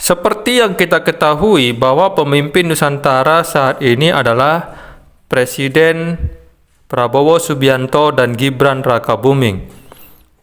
Seperti yang kita ketahui bahwa pemimpin Nusantara saat ini adalah Presiden Prabowo Subianto dan Gibran Rakabuming.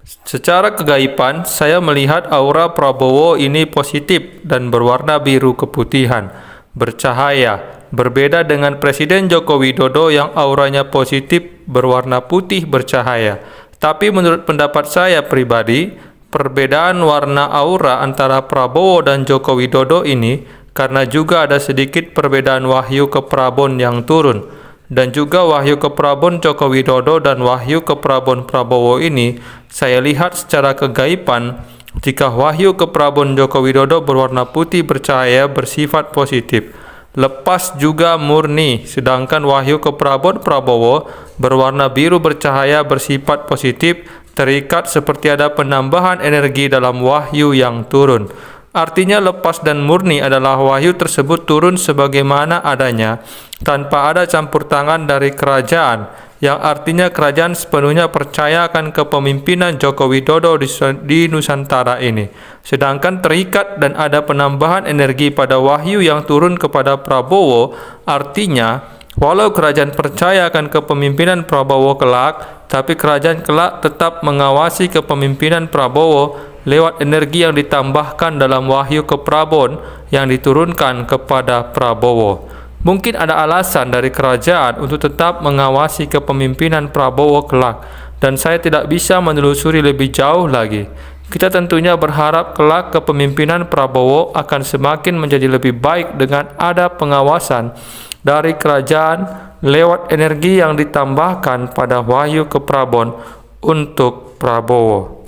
Secara kegaiban, saya melihat aura Prabowo ini positif dan berwarna biru keputihan, bercahaya, berbeda dengan Presiden Joko Widodo yang auranya positif berwarna putih bercahaya. Tapi menurut pendapat saya pribadi, perbedaan warna aura antara Prabowo dan Joko Widodo ini karena juga ada sedikit perbedaan wahyu ke Prabon yang turun, dan juga wahyu ke Prabon Joko Widodo dan wahyu ke Prabon Prabowo ini saya lihat secara kegaiban jika wahyu ke Prabon Joko Widodo berwarna putih bercahaya bersifat positif, lepas juga murni, sedangkan wahyu ke Prabon Prabowo berwarna biru bercahaya bersifat positif, terikat seperti ada penambahan energi dalam wahyu yang turun. Artinya lepas dan murni adalah wahyu tersebut turun sebagaimana adanya, tanpa ada campur tangan dari kerajaan, yang artinya kerajaan sepenuhnya percaya akan kepemimpinan Joko Widodo di Nusantara ini. Sedangkan terikat dan ada penambahan energi pada wahyu yang turun kepada Prabowo, artinya walau kerajaan percaya akan kepemimpinan Prabowo kelak, tapi kerajaan kelak tetap mengawasi kepemimpinan Prabowo lewat energi yang ditambahkan dalam wahyu ke Prabon yang diturunkan kepada Prabowo. Mungkin ada alasan dari kerajaan untuk tetap mengawasi kepemimpinan Prabowo kelak, dan saya tidak bisa menelusuri lebih jauh lagi. Kita tentunya berharap kelak kepemimpinan Prabowo akan semakin menjadi lebih baik dengan ada pengawasan dari kerajaan lewat energi yang ditambahkan pada wahyu ke Prabon untuk Prabowo.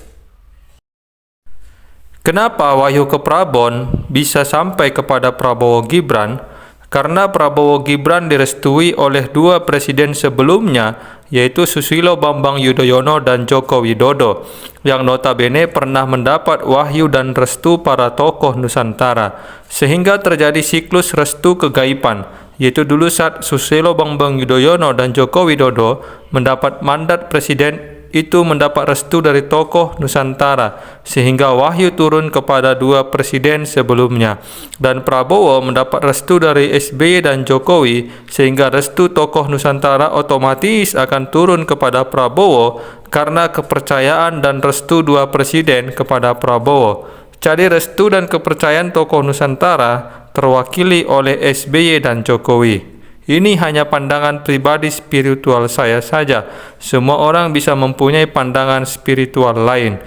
Kenapa wahyu ke Prabon bisa sampai kepada Prabowo Gibran? Karena Prabowo Gibran direstui oleh dua presiden sebelumnya, yaitu Susilo Bambang Yudhoyono dan Joko Widodo, yang notabene pernah mendapat wahyu dan restu para tokoh Nusantara, sehingga terjadi siklus restu kegaiban, yaitu dulu saat Susilo Bambang Yudhoyono dan Joko Widodo mendapat mandat presiden, itu mendapat restu dari tokoh Nusantara, sehingga wahyu turun kepada dua presiden sebelumnya. Dan Prabowo mendapat restu dari SBY dan Jokowi, sehingga restu tokoh Nusantara otomatis akan turun kepada Prabowo karena kepercayaan dan restu dua presiden kepada Prabowo. Jadi restu dan kepercayaan tokoh Nusantara terwakili oleh SBY dan Jokowi. Ini hanya pandangan pribadi spiritual saya saja. Semua orang bisa mempunyai pandangan spiritual lain.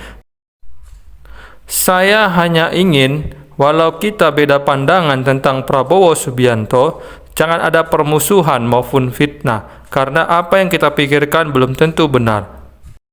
Saya hanya ingin, walau kita beda pandangan tentang Prabowo Subianto, jangan ada permusuhan maupun fitnah, karena apa yang kita pikirkan belum tentu benar.